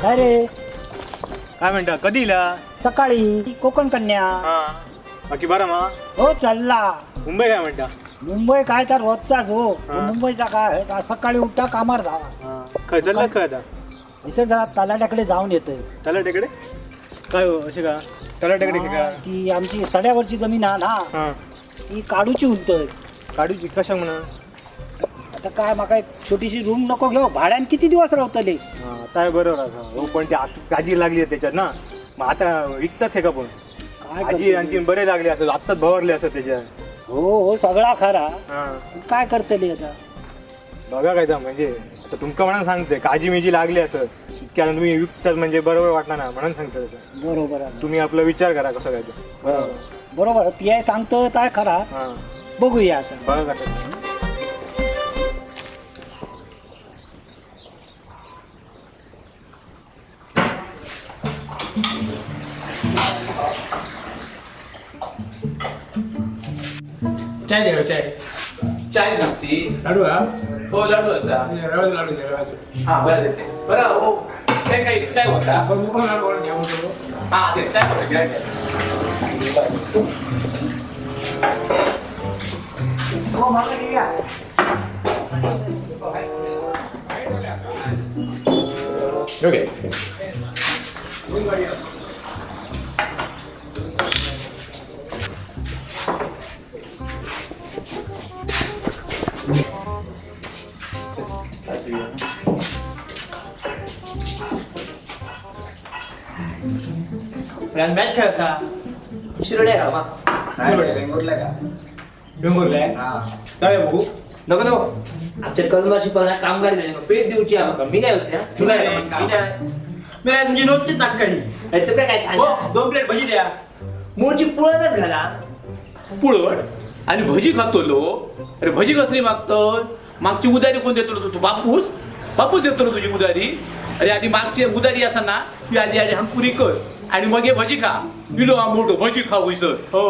काय रे? काय म्हणता कधीला? सकाळी कोकण कन्या. बाकी बरं मा हो चालला. मुंबई काय म्हणता? मुंबई काय तर रोजचाच हो. हा. मुंबईचा काय आज सकाळी उठा कामार जावा. काय चाललं काय आता? इथे जरा तलाट्याकडे जाऊन येतोय. तलाट्याकडे काय हो असे का? तलाट्याकडे का? ती आमची सड्यावरची जमीन आहे ना, हा ती काढूची उलतोय. काढूची कशा म्हणा? आता काय माका एक छोटीशी रूम नको घेऊ, भाड्यान किती दिवस राहतले. काय बरोबर आहे हो, पण ते आजी लागली आहे त्याच्यात ना, मग आता विकतात हे का पण? काय आजी करतले? आणखी बरे लागले असत, आत्ताच भवरले असत त्याच्यात. हो हो सगळा खरा. हा काय करतले आता? बघा काय म्हणजे आता तुमका म्हणून सांगते काळजी मिजी लागली असत इतक्या तुम्ही विकतात म्हणजे बरोबर वाटणार ना म्हणून सांगतो तसं. बरोबर आहे. तुम्ही आपला विचार करा कसं काय ते. बरोबर. बरोबर ती आहे सांगतो काय खरा. हा बघूया आता. बघा कसं. चाय द्या चाय. चाय नसती. लाडू हा? हो लाडू असा. रव्याचा लाडू द्या रव्याचा. हा बरं देते. बरं हो चाय काही चाय होता. आपण मोकळा लाडू वाढून घ्या म्हणतो. हा ते चाय होता घ्या घ्या. ओके. मॅच खेळता. शिरोड्या का मा? बेंगलोरला का? बेंगलोरला आहे? काय बघू? नको नको. आमच्या कलमाशी पण कामगार दिले पेट देऊची आम्हाला मी नाही होत्या. तुला नाही. मी नाही. मी नाही तुमची नोटची नाटकाची. अरे तू काय हो खाल्लं? 2 प्लेट भजी द्या. मूळची पुळणच घाला. पुळवड आणि भजी खातो लो. अरे भजी कसली मागतो? मागची उदारी कोण देतो रे तू? बापूस देतो रे तुझी उदारी. अरे आधी मागची उदारी असा ना ती आधी आधी हमपुरी कर आणि मग हे भजी खा. किलो हा मोठं भजी खाऊ सर. हो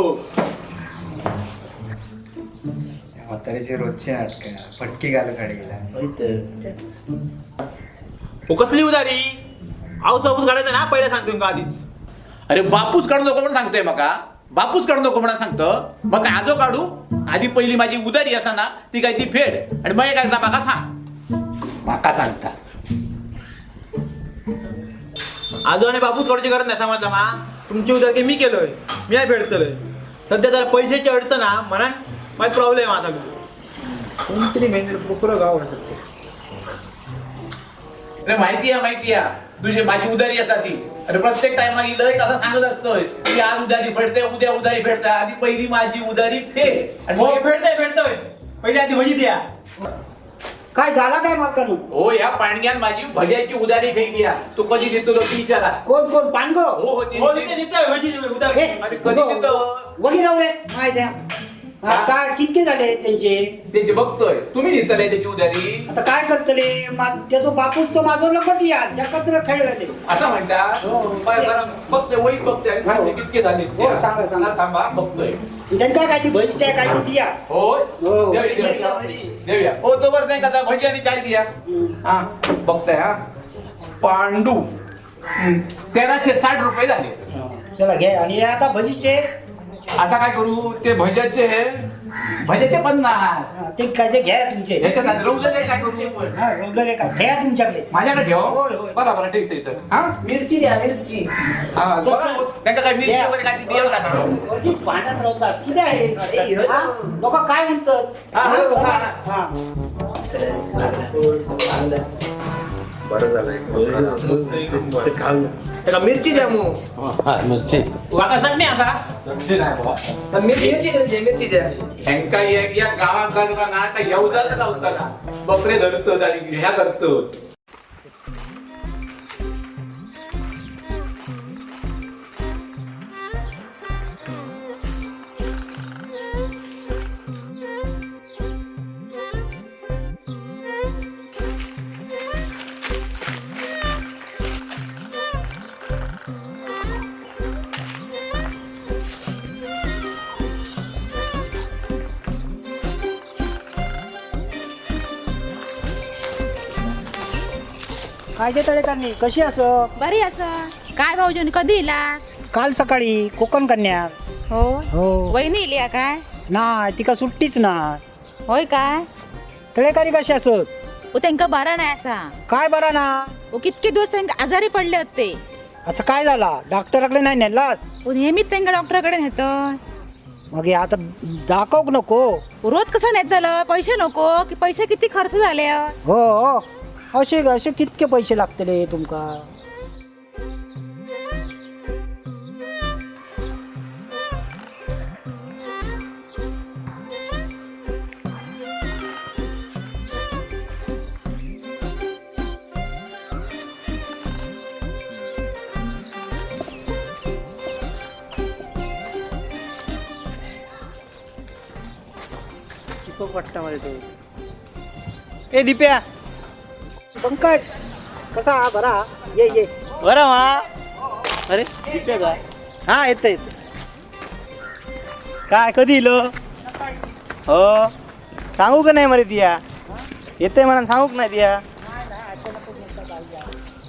म्हातारीचे रोजचे नाटक फटकी घालून कडे गेला. हो कसली उदारी? आऊस बापूस काढायचं ना पहिला सांगतो तुमका आधीच. अरे बापूस काढू नको म्हणून सांगतोय मका. बापूस काढू नको म्हणून सांगतं. मग काय आजो काढू? आधी पहिली माझी उदारी असा ना ती काय ती फेड आणि मग एकदा माका सांग. माका सांगता आजो आणि बापूस काढूची गरज नाही समाज मा. तुमची उदारी मी केलोय. मी आहे फेडतलोय. सध्या त्याला पैशाची अडचण ना म्हणून माझा प्रॉब्लेम आता कोणतरी मेंदू पुकरं गाव असत. अरे माहिती आहे तुझी माझी उदारी असा ती. अरे प्रत्येक टाइमला ही लय कसं सांगत असतोय की आज उदारी फेडते उद्या उदारी फेडते. आधी पहिली माझी उदारी फेड आणि हो मग फेडतोय. पहिले आधी भजी द्या. काय झाला काय माकानू? हो या पाणग्यान माझी भज्याची उदारी ठेवली आहे. तू कधी देतो लो ती विचारा. कोण कोण पानगो? हो हो हो तिथे देतोय भजी उदार. हे, अरे कधी देतो? वगैरे रावले माहिती काय कितके झाले त्यांचे? त्याचे बघतोय तुम्ही देतलाय त्याची उदारी. आता काय करतले? त्याचा बापूस तो माझो लगत या एकत्र खेळले. असं म्हणता. हो. बरं बघतोय वहीत बघतोय आणि सांगते कितके झाले ते. हो, सांगा, सांगा. जरा थांबा बघतोय. त्यांना काय ती भजीची आहे काय ती दिया. होय हो. देऊया हो तो बरं नाही का भजी आणि चाय द्या. हा बघताय हा पांडू 1360 रुपये झाले. चला घे आणि हे आता भजीचे आता काय करू ते भज्याचे 50. ते काय ते घ्या तुमचे. ह्याच्यात रवलेले काय करू पण. हा रोगले का घ्या तुमच्याकडे. माझ्याकडे ठेव. होय, होय. बरोबर ठीक ठीक हा मिरची द्या मिरची. हा बघा, त्यांना काय मिरची वगैरे काय ती द्यावं लागतं. वरती पाण्यात राहतात किती आहे? लोक काय म्हणतात? हा, हो, हा, हा. बरं झालं मिरची द्या मग. वाका चटणी आता. मिरची द्या. ह्यांका या गावात घालून ना का येऊजाला जाऊताना बकरे धरतात आणि ह्या करतात. काय ते तळेकरणी कशी असं? बरी असं. काय भाऊजन कधी इला? काल सकाळी कोकण कन्या. हो हो वहिनी इली काय? नाही तिका सुट्टीच ना. होय काय? तळेकारी कशी असत? त्यांका बरा नाही असा. काय बरा ना? कितके दिवस त्यांका आजारी पडले होते. असं काय झाला? डॉक्टराकडे नाही नेलास? नेहमीच त्यांका डॉक्टरकडे नेत. मग हे आता दाखवक नको? रोज कसं नेतलं? पैसे नको की पैसे किती खर्च झाले? हो हो असे असे कितके पैसे लागतले तुमका? पट्टामध्ये तो ए दिप्या पंकज कसा हा बरा? ये ये. बरं मा. अरे दिप्या का? हा येत येत. काय कधी इलो? हो सांगू का नाही मरे तिया? येते म्हणा सांगूक नाही तिया.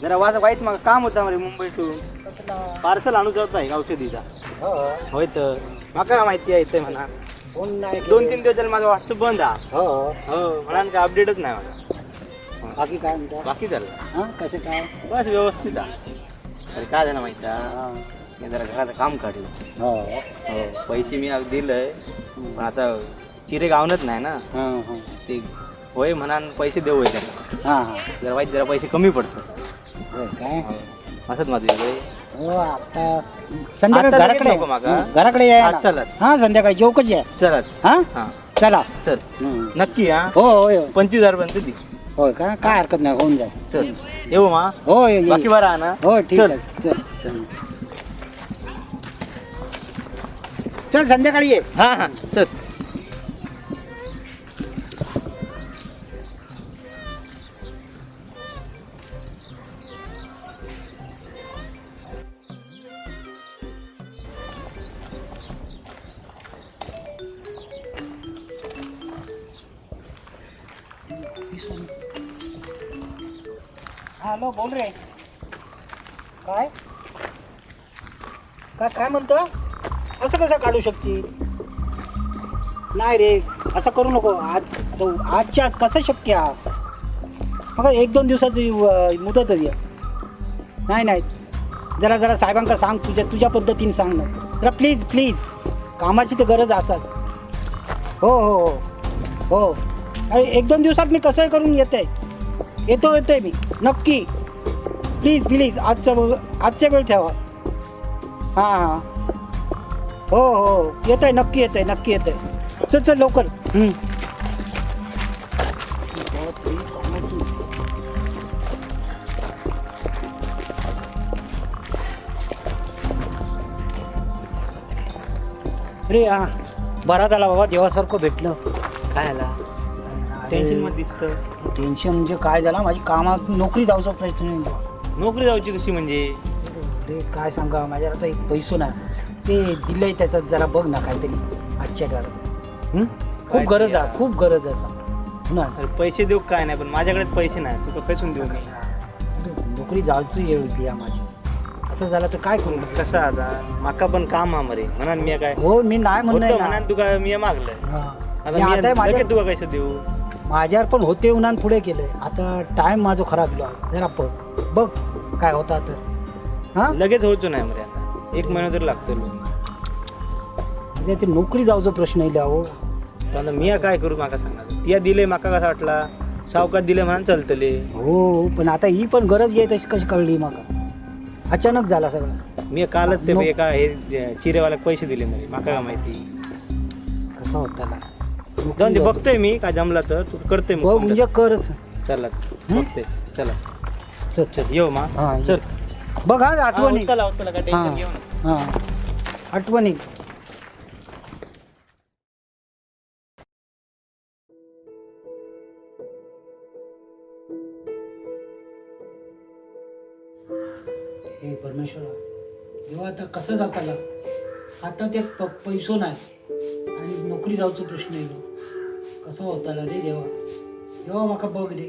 जरा वाईट मग काम होता मरे मुंबईतून. पार्सल आणू जात आहे औषधीचा. होय तर माका माहिती आहे येते म्हणा. फोन नाही 2-3 दिवस झाले माझा व्हॉट्सअप बंद आहे. हो हो म्हणा काय अपडेटच नाही मला. बाकी काय म्हणता? बाकी झालं हा कसं काय? बस व्यवस्थित आहे. अरे काय झालं माहिती आहे? मी जरा घराचं काम काढलं. हो हो पैसे मी दिलंय पण आता चिरे गावनच नाही ना. हा हा ते होय म्हणा पैसे देऊ होय त्याला. हा हा जरा वाईट जरा पैसे कमी पडतात. होय काय? असंच माझं वेगळे. हो आता संध्याकाळी आता घराकडे लगेच नको माका? घराकडे या आज ना. चला हा संध्याकाळी जेवकच या. चला हा हा चला. चल हम्म. नक्की हा. हो होय होय. 25,000 पर्यंत दे. होय का? काय हरकत नाही होऊन जाईल. चल येऊ मा. हो ये, ये. बाकी बरं आहे ना? हो ठीक चल. आहे चल चल चल संध्याकाळी ये. हा हा चल. हॅलो बोल रे. काय काय काय म्हणतो? असं कसं काढू शकते? नाही रे असं करू नको. आजच्या आज कसं शक्य आहे? मग 1-2 दिवसाची मुदत हवी आहे. नाही नाही जरा जरा साहेबांका सांग तुझ्या पद्धतीने सांग ना जरा प्लीज प्लीज. कामाची तर गरज असाच. हो हो हो हो अरे 1-2 दिवसात मी कसंही करून येतोय मी नक्की. प्लीज प्लीज आजच्या वेळ ठेवा. हां हां हो हो येतोय नक्की येतोय. चल चल लवकर. अरे हा बरा झाला बाबा देवासारखं भेटलं. काय आला? टेन्शन मध्ये दिसतं. टेन्शन म्हणजे काय झालं माझी कामात नोकरी जाऊचा प्रयत्न नाही. नोकरी जाऊची कशी म्हणजे? अरे काय सांगा माझ्या आता एक पैसो ना ते दिलंय त्याच्यात जरा बघ ना काहीतरी आजच्या काळात. खूप गरज आहे खूप गरज आहे हो ना. अरे पैसे देऊ काय नाही पण माझ्याकडे पैसे नाही. तुका पैसून देऊ मी. अरे, नोकरी जायची येळ होती या माझी. असं झालं तर काय करू? कसं आता माका पण काम आहे मरे म्हणा मी काय हो मी नाही म्हणत म्हणा तुका मी मागलंय. आता मी लगेच तुका पैसे देऊ? माझ्यावर पण होते उन्हान पुढे केलंय. आता टाइम माझं खराब गेलो जरा बघ काय होता तर. हा लगेच होतो नाही मरे. आता 1 महिना तरी लागतो. म्हणजे ते नोकरी जाऊचा प्रश्न येईल अहो. आता मी काय करू माका सांगा? तिया दिले माका कसा वाटला? सावकात दिले म्हणून चालतले. हो पण आता ही पण गरज घे तशी कशी कळली मग अचानक झाला सगळं. मी कालच ते एका हे चिरेवाल्याक पैसे दिले मरे. माका काय माहिती कसं होता जाऊन दे. बघतोय मी काय जमला तर तू करते बघ म्हणजे करच. चला बघते. चला चल चल येऊ मा. हा चल बघ हा आठवणी. चला काय टेन्शन घेऊ नका. हा आठवणी. हे परमेश्वरा देवा आता कसं जाताला? आता ते पैसो नाही आणि नोकरी जाऊचो प्रश्न येलो. कसं होताला रे देवा? देवा माका बघ रे.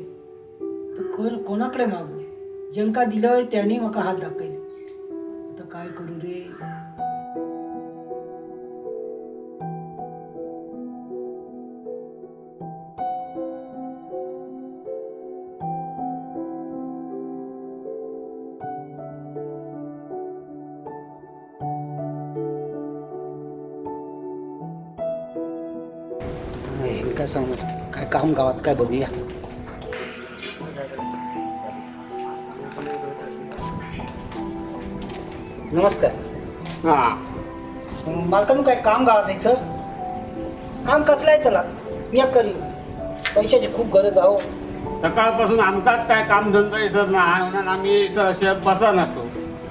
तर कोणाकडे मागू? जेंका दिलंय त्याने म्हाका हात दाखयले. आता काय करू रे? काय सांगू, काय काम गावात काय बघूया. नमस्कार. मालकानं काय काम गावात यायचं? काम कसलं आहे? चला मी एक करीन. पैशाची खूप गरज आहो. सकाळपासून आमकाच काय काम धंदा सर नाही म्हणून आम्ही बसा नसतो.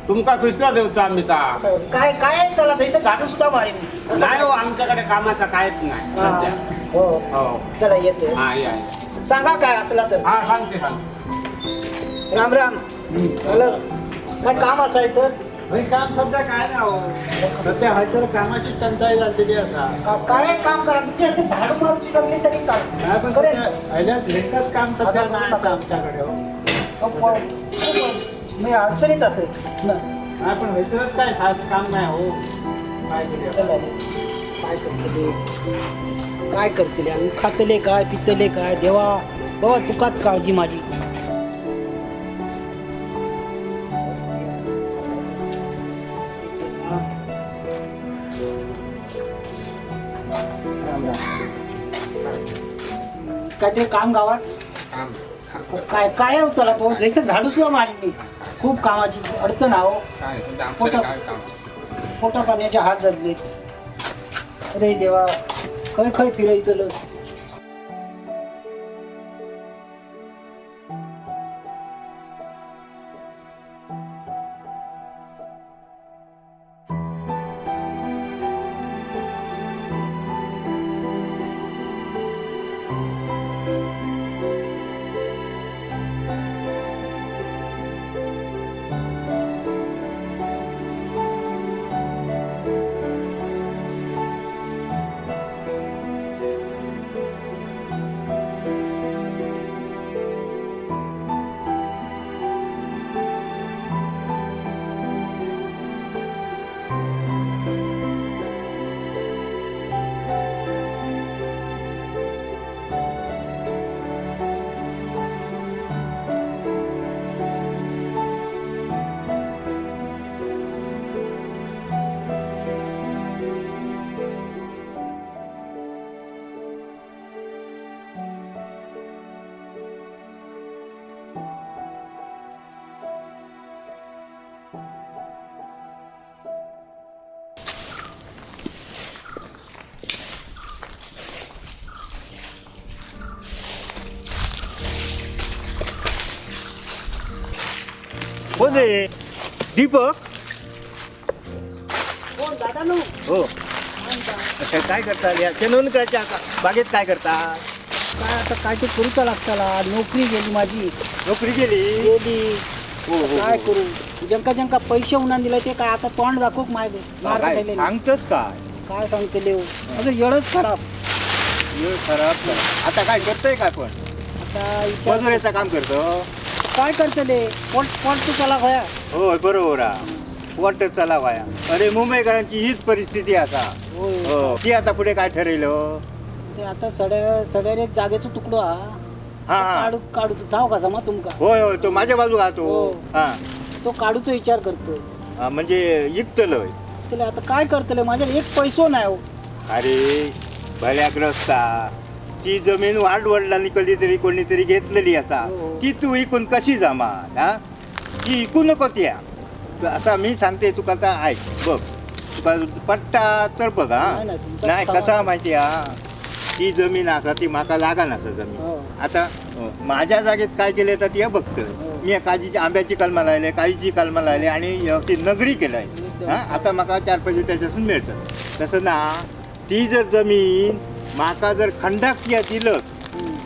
तुमका कृष्णा देवतो आम्ही का असं काय काय चला तसं झाडू सुद्धा मारेन मी. असं नाही हो, आमच्याकडे कामाचा कायच नाही हा. सध्या. हो हो चला येते. हा या सांगा काय असला तर. हा सांगते. राम राम. हॅलो, काय काम असायचं? काम सध्या काय नाही हो. सध्या हयसर कामाची टंचाई झालेली असा. काय काम करा म्हणजे असं झाडू मारूची जमली तरी चालेल. करेन. लेखच काम सध्या नाही आता आमच्याकडे हो. मी अडचणीत असेल ना. नाही पण हयसरच काय साधं काम नाही हो. काय करूया? चला रे. काय करतले काय करतले आम्ही खातले काय पितले काय देवा बाबा तुकात काळजी माझी. राम राम. काय ते काम गावात काय काय हो चला तो जैसे झाडू सुद्धा मारली मी. खूप कामाची अडचण आहो. पोटा पाण्याचे हात जडले. अरे देवा खय खय फिरायचं. कोण रे? दीपक. कोण दादा नो? हो. अच्छा, काय करता या नोंदकाच्या बागेत काय करता? काय आता काय ते करूचा लागताला. नोकरी गेली माझी. नोकरी गेली. हो हो काय करू? जंका जंका पैसे उन्हा दिले ते काय आता तोंड दाखवूक मार काय खायले. सांगतोस काय? काय सांगते लेव अजून येळच खराब. वेळ खराब. आता काय करतोय काय पण? आता विचार मजुरीचं काम करतो. काय करतले? पोट पोट तू चला भया. होय बरोबर वाटत चला वाया. अरे मुंबईकरांची हीच परिस्थिती आता. होय. हो. ती आता पुढे काय ठरवलं? ते आता सड्यार एक जागेचं तुकडो हा. हा हा. काढू काढू धाव कसा मग तुमका. होय होय तो माझ्या बाजू गातो. हो. हा तो काढूचा विचार करतोय. हा, म्हणजे इकतलंय. त्याला आता काय करतले? माझ्याकडे एक पैसो नाही हो. अरे भल्याग्रस्ता ती जमीन वाढवडिलांनी कधीतरी कोणीतरी घेतलेली असा. हो. ती तू इकून कशी जमाल? हा ती इकू नको त्या. आता मी सांगते तुका आता ऐक बघ. तुका पट्टा तर बघ. हा नाही, नाही, तुमचा नाही सवाल. कसा माहिती हा ती जमीन असा ती माका लागा नसा जमीन. हो. आता माझ्या जागेत काय केले तर ते बघतोय. हो. मी काजीची आंब्याची कलमा लायले काजीची कलमा लायले आणि ती नगरी केलाय. हा आता माका 4 पैसे त्याच्यातून मिळतात. तसं ना ती जर जमीन माका जर खंडाकिया दिलं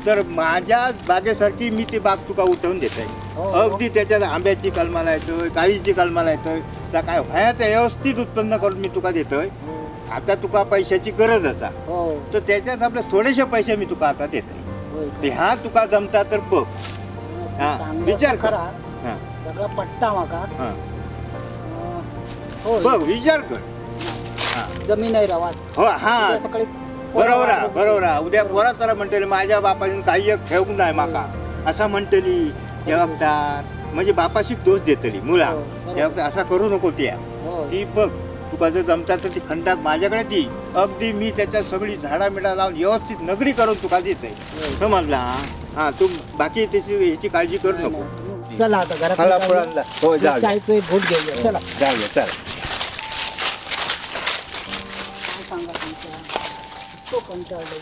तर माझ्या बागेसारखी मी ती बाग तुका उठवून देत आहे. हो. अगदी त्याच्यात आंब्याची कलमा लायतोय काळीची कलमा लायतोय. त्या काय व्हायचं व्यवस्थित उत्पन्न करून मी तुका देतोय. आता तुका पैशाची गरज असा हो. तर त्याच्यात आपले थोडेसे पैसे मी तुका आता देतोय. होय. ते हा तुका जमता तर बघ. हा चांगलं विचार कर. खरा. हा सगळा पट्टा माका हा. हो बघ विचार कर. जमीन आहे रवात हो हा उद्या सकाळी बरोबर उद्या पोरा तर म्हणतली माझ्या बापाने काही एक ठेवूक नाही माका असा म्हणतली त्या वक्तार म्हणजे बापाशी दोष देतली मुला हो, बरोबर. त्या वक्तार असा करू नको त्या हो. ती बघ तुका जर जमता तर ती खंडाक माझ्याकडे दी अगदी मी त्याच्यात सगळी झाडा मिडा लावून व्यवस्थित नगरी करून तुका देते समजला हा तू बाकी त्याची ह्याची काळजी करू नको चला आता खाला घरात पुराणला. हो जा चायचं एक घोट घेऊया चला जाऊया चल काय सांगा तुमच्या तो कंटाळलो